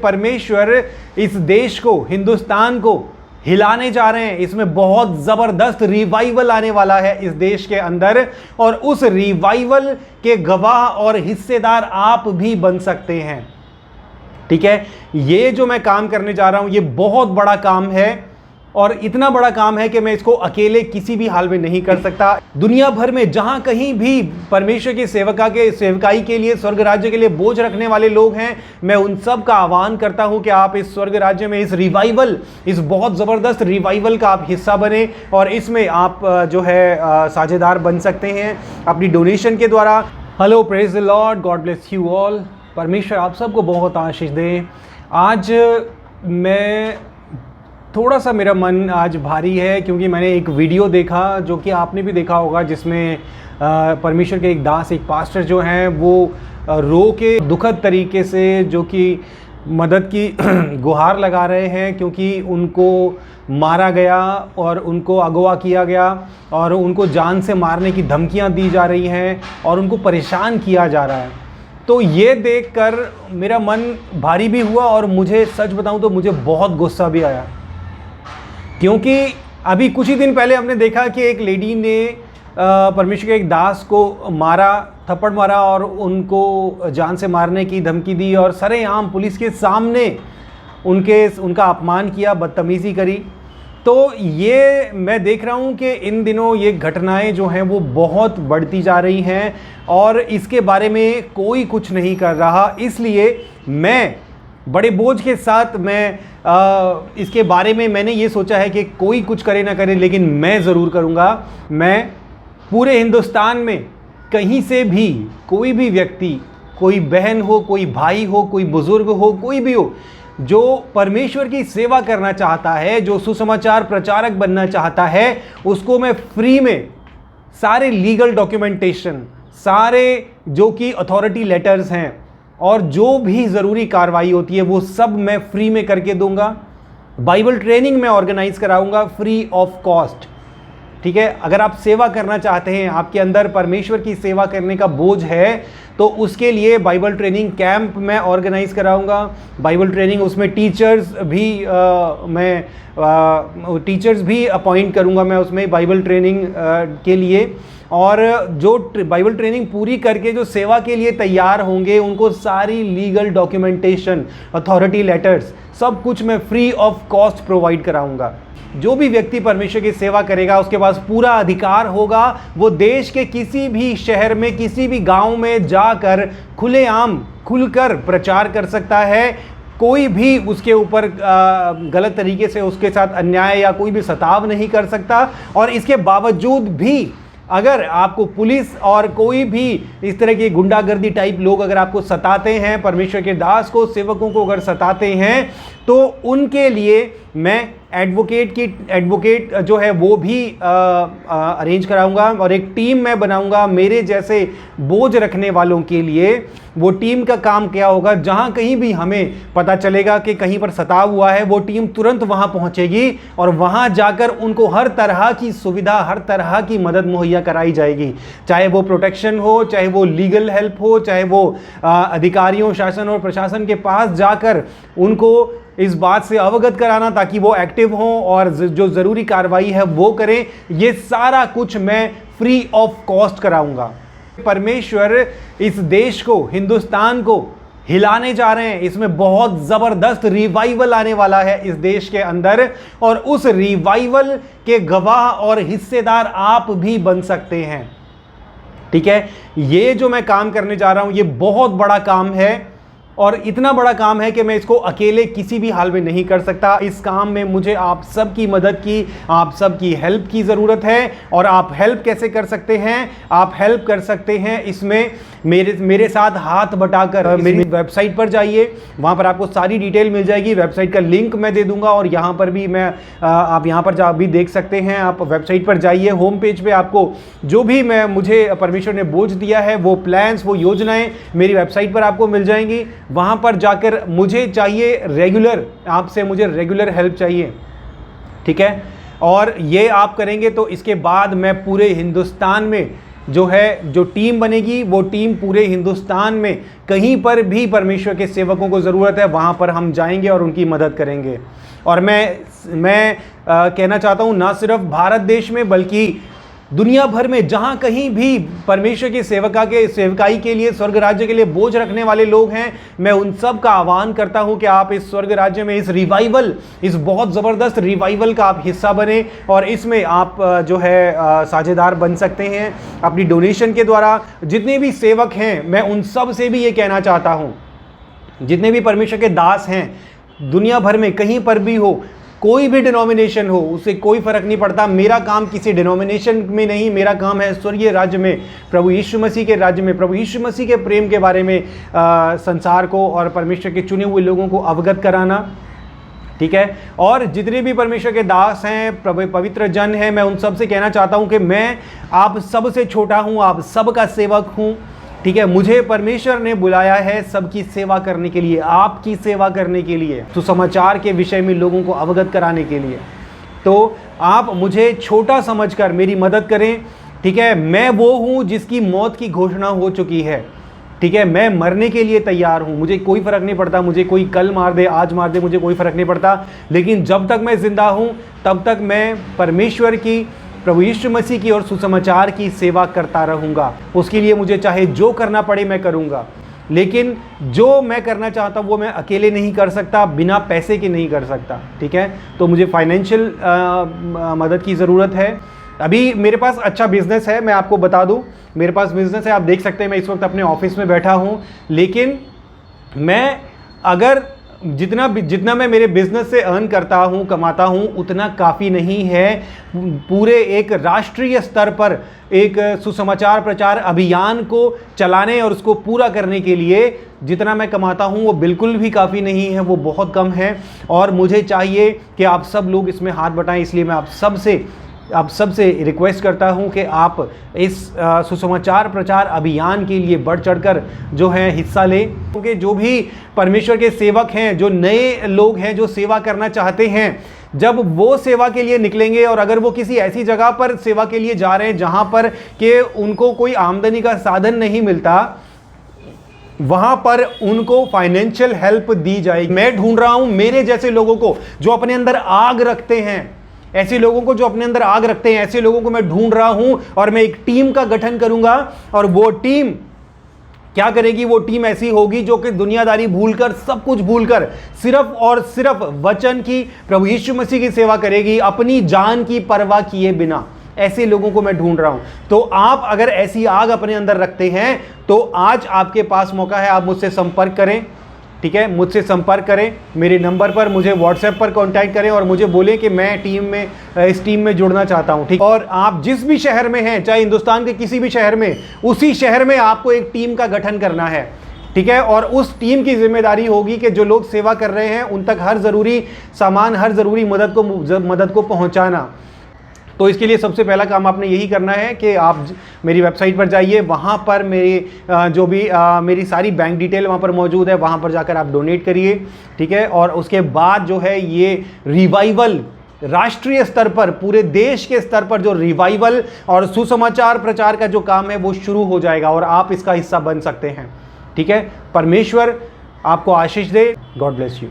परमेश्वर इस देश को, हिंदुस्तान को हिलाने जा रहे हैं। इसमें बहुत जबरदस्त रिवाइवल आने वाला है इस देश के अंदर, और उस रिवाइवल के गवाह और हिस्सेदार आप भी बन सकते हैं। ठीक है, ये जो मैं काम करने जा रहा हूं, ये बहुत बड़ा काम है, और इतना बड़ा काम है कि मैं इसको अकेले किसी भी हाल में नहीं कर सकता। दुनिया भर में जहां कहीं भी परमेश्वर की सेवकाई के लिए, स्वर्ग राज्य के लिए बोझ रखने वाले लोग हैं, मैं उन सब का आह्वान करता हूं कि आप इस स्वर्ग राज्य में, इस रिवाइवल, इस बहुत ज़बरदस्त रिवाइवल का आप हिस्सा बने, और इसमें आप जो है साझेदार बन सकते हैं अपनी डोनेशन के द्वारा। Hello, praise the Lord, God bless you all. परमेश्वर आप सबको बहुत आशीष दे। आज मैं थोड़ा सा, मेरा मन आज भारी है, क्योंकि मैंने एक वीडियो देखा जो कि आपने भी देखा होगा, जिसमें परमेश्वर के एक दास, एक पास्टर जो हैं, वो रो के दुखद तरीके से जो कि मदद की गुहार लगा रहे हैं, क्योंकि उनको मारा गया और उनको अगवा किया गया और उनको जान से मारने की धमकियां दी जा रही हैं और उनको परेशान किया जा रहा है। तो ये देखकर मेरा मन भारी भी हुआ, और मुझे सच बताऊं तो मुझे बहुत गुस्सा भी आया, क्योंकि अभी कुछ ही दिन पहले हमने देखा कि एक लेडी ने परमेश्वर के एक दास को मारा, थप्पड़ मारा और उनको जान से मारने की धमकी दी, और सरेआम पुलिस के सामने उनका अपमान किया, बदतमीज़ी करी। तो ये मैं देख रहा हूँ कि इन दिनों ये घटनाएं जो हैं वो बहुत बढ़ती जा रही हैं, और इसके बारे में कोई कुछ नहीं कर रहा। इसलिए मैं बड़े बोझ के साथ इसके बारे में मैंने ये सोचा है कि कोई कुछ करे ना करे, लेकिन मैं ज़रूर करूँगा। मैं पूरे हिंदुस्तान में कहीं से भी कोई भी व्यक्ति, कोई बहन हो, कोई भाई हो, कोई बुज़ुर्ग हो, कोई भी हो, जो परमेश्वर की सेवा करना चाहता है, जो सुसमाचार प्रचारक बनना चाहता है, उसको मैं फ्री में सारे लीगल डॉक्यूमेंटेशन, सारे जो कि अथॉरिटी लेटर्स हैं और जो भी ज़रूरी कार्रवाई होती है, वो सब मैं फ्री में करके दूंगा। बाइबल ट्रेनिंग मैं ऑर्गेनाइज कराऊंगा फ्री ऑफ कॉस्ट। ठीक है, अगर आप सेवा करना चाहते हैं, आपके अंदर परमेश्वर की सेवा करने का बोझ है, तो उसके लिए बाइबल ट्रेनिंग कैंप मैं ऑर्गेनाइज कराऊंगा। बाइबल ट्रेनिंग, उसमें टीचर्स भी अपॉइंट करूंगा मैं उसमें बाइबल ट्रेनिंग के लिए। और जो बाइबल ट्रेनिंग पूरी करके जो सेवा के लिए तैयार होंगे, उनको सारी लीगल डॉक्यूमेंटेशन, अथॉरिटी लेटर्स, सब कुछ मैं फ्री ऑफ कॉस्ट प्रोवाइड कराऊंगा। जो भी व्यक्ति परमेश्वर की सेवा करेगा, उसके पास पूरा अधिकार होगा, वो देश के किसी भी शहर में, किसी भी गांव में जाकर खुलेआम, खुलकर प्रचार कर सकता है। कोई भी उसके ऊपर गलत तरीके से उसके साथ अन्याय या कोई भी सताव नहीं कर सकता। और इसके बावजूद भी अगर आपको पुलिस और कोई भी इस तरह की गुंडागर्दी टाइप लोग अगर आपको सताते हैं, परमेश्वर के दास को, सेवकों को अगर सताते हैं, तो उनके लिए मैं एडवोकेट जो है वो भी अरेंज कराऊंगा, और एक टीम मैं बनाऊंगा मेरे जैसे बोझ रखने वालों के लिए। वो टीम का काम क्या होगा, जहां कहीं भी हमें पता चलेगा कि कहीं पर सताव हुआ है, वो टीम तुरंत वहां पहुंचेगी और वहां जाकर उनको हर तरह की सुविधा, हर तरह की मदद मुहैया कराई जाएगी। चाहे वो प्रोटेक्शन हो, चाहे वो लीगल हेल्प हो, चाहे वो अधिकारियों, शासन और प्रशासन के पास जाकर उनको इस बात से अवगत कराना, ताकि वो एक्टिव हों और जो ज़रूरी कार्रवाई है वो करें। ये सारा कुछ मैं फ्री ऑफ कॉस्ट कराऊंगा। परमेश्वर इस देश को, हिंदुस्तान को हिलाने जा रहे हैं। इसमें बहुत ज़बरदस्त रिवाइवल आने वाला है इस देश के अंदर, और उस रिवाइवल के गवाह और हिस्सेदार आप भी बन सकते हैं। ठीक है, ये जो मैं काम करने जा रहा हूं, ये बहुत बड़ा काम है, और इतना बड़ा काम है कि मैं इसको अकेले किसी भी हाल में नहीं कर सकता। इस काम में मुझे आप सबकी मदद की, आप सबकी हेल्प की ज़रूरत है। और आप हेल्प कैसे कर सकते हैं? आप हेल्प कर सकते हैं इसमें मेरे साथ हाथ बटाकर मेरी वेबसाइट पर जाइए, वहाँ पर आपको सारी डिटेल मिल जाएगी। वेबसाइट का लिंक मैं दे दूंगा, और यहाँ पर भी आप यहाँ पर जा भी देख सकते हैं। आप वेबसाइट पर जाइए, होम पेज पे आपको जो भी मुझे परमेश्वर ने बोझ दिया है, वो प्लान्स, वो योजनाएं मेरी वेबसाइट पर आपको मिल जाएंगी। वहाँ पर जाकर मुझे चाहिए रेगुलर, आपसे मुझे रेगुलर हेल्प चाहिए। ठीक है, और ये आप करेंगे तो इसके बाद मैं पूरे हिंदुस्तान में जो है, जो टीम बनेगी वो टीम पूरे हिंदुस्तान में कहीं पर भी परमेश्वर के सेवकों को ज़रूरत है वहाँ पर हम जाएंगे और उनकी मदद करेंगे। और मैं कहना चाहता हूँ ना सिर्फ भारत देश में बल्कि दुनिया भर में जहाँ कहीं भी परमेश्वर की सेवकाई के लिए, स्वर्ग राज्य के लिए बोझ रखने वाले लोग हैं, मैं उन सब का आह्वान करता हूँ कि आप इस स्वर्ग राज्य में, इस रिवाइवल, इस बहुत ज़बरदस्त रिवाइवल का आप हिस्सा बने और इसमें आप जो है साझेदार बन सकते हैं अपनी डोनेशन के द्वारा। जितने भी सेवक हैं मैं उन सब से भी ये कहना चाहता हूँ, जितने भी परमेश्वर के दास हैं दुनिया भर में कहीं पर भी हो, कोई भी डिनोमिनेशन हो, उससे कोई फ़र्क नहीं पड़ता। मेरा काम किसी डिनोमिनेशन में नहीं, मेरा काम है स्वर्गीय राज्य में, प्रभु यीशु मसीह के राज्य में, प्रभु यीशु मसीह के प्रेम के बारे में संसार को और परमेश्वर के चुने हुए लोगों को अवगत कराना। ठीक है, और जितने भी परमेश्वर के दास हैं, पवित्र जन हैं, मैं उन सब से कहना चाहता हूँ कि मैं आप सब से छोटा हूँ, आप सब का सेवक हूँ। ठीक है, मुझे परमेश्वर ने बुलाया है सबकी सेवा करने के लिए, आपकी सेवा करने के लिए, सुसमाचार के विषय में लोगों को अवगत कराने के लिए। तो आप मुझे छोटा समझकर मेरी मदद करें। ठीक है, मैं वो हूँ जिसकी मौत की घोषणा हो चुकी है। ठीक है, मैं मरने के लिए तैयार हूँ, मुझे कोई फ़र्क नहीं पड़ता, मुझे कोई कल मार दे, आज मार दे, मुझे कोई फ़र्क नहीं पड़ता, लेकिन जब तक मैं ज़िंदा हूँ तब तक मैं परमेश्वर की, प्रभु यीशु मसीह की और सुसमाचार की सेवा करता रहूँगा। उसके लिए मुझे चाहे जो करना पड़े मैं करूँगा, लेकिन जो मैं करना चाहता हूँ वो मैं अकेले नहीं कर सकता, बिना पैसे के नहीं कर सकता। ठीक है, तो मुझे फाइनेंशियल मदद की ज़रूरत है। अभी मेरे पास अच्छा बिज़नेस है, मैं आपको बता दूँ, मेरे पास बिज़नेस है, आप देख सकते हैं मैं इस वक्त अपने ऑफिस में बैठा हूँ, लेकिन मैं अगर जितना मैं मेरे बिजनेस से अर्न करता हूँ, कमाता हूँ, उतना काफ़ी नहीं है पूरे एक राष्ट्रीय स्तर पर एक सुसमाचार प्रचार अभियान को चलाने और उसको पूरा करने के लिए। जितना मैं कमाता हूँ वो बिल्कुल भी काफ़ी नहीं है, वो बहुत कम है, और मुझे चाहिए कि आप सब लोग इसमें हाथ बटाएं। इसलिए मैं आप सबसे रिक्वेस्ट करता हूं कि आप इस सुसमाचार प्रचार अभियान के लिए बढ़ चढ़कर जो है हिस्सा लें, क्योंकि जो भी परमेश्वर के सेवक हैं, जो नए लोग हैं जो सेवा करना चाहते हैं, जब वो सेवा के लिए निकलेंगे और अगर वो किसी ऐसी जगह पर सेवा के लिए जा रहे हैं जहां पर कि उनको कोई आमदनी का साधन नहीं मिलता, वहां पर उनको फाइनेंशियल हेल्प दी जाएगी। मैं ढूंढ रहा हूं मेरे जैसे लोगों को जो अपने अंदर आग रखते हैं, ऐसे लोगों को जो अपने अंदर आग रखते हैं, ऐसे लोगों को मैं ढूंढ रहा हूं और मैं एक टीम का गठन करूंगा। और वो टीम क्या करेगी? वो टीम ऐसी होगी जो कि दुनियादारी भूलकर, सब कुछ भूलकर सिर्फ और सिर्फ वचन की, प्रभु यीशु मसीह की सेवा करेगी, अपनी जान की परवाह किए बिना। ऐसे लोगों को मैं ढूंढ रहा हूं। तो आप अगर ऐसी आग अपने अंदर रखते हैं तो आज आपके पास मौका है, आप मुझसे संपर्क करें। ठीक है, मुझसे संपर्क करें, मेरे नंबर पर मुझे व्हाट्सएप पर कांटेक्ट करें और मुझे बोलें कि मैं इस टीम में जुड़ना चाहता हूं। ठीक, और आप जिस भी शहर में हैं, चाहे हिंदुस्तान के किसी भी शहर में, उसी शहर में आपको एक टीम का गठन करना है। ठीक है, और उस टीम की जिम्मेदारी होगी कि जो लोग सेवा कर रहे हैं उन तक हर ज़रूरी सामान, हर ज़रूरी मदद को पहुँचाना। तो इसके लिए सबसे पहला काम आपने यही करना है कि आप मेरी वेबसाइट पर जाइए, वहाँ पर मेरी सारी बैंक डिटेल वहाँ पर मौजूद है, वहाँ पर जाकर आप डोनेट करिए। ठीक है, और उसके बाद जो है ये रिवाइवल राष्ट्रीय स्तर पर, पूरे देश के स्तर पर जो रिवाइवल और सुसमाचार प्रचार का जो काम है वो शुरू हो जाएगा और आप इसका हिस्सा बन सकते हैं। ठीक है, परमेश्वर आपको आशीष दे। God bless you.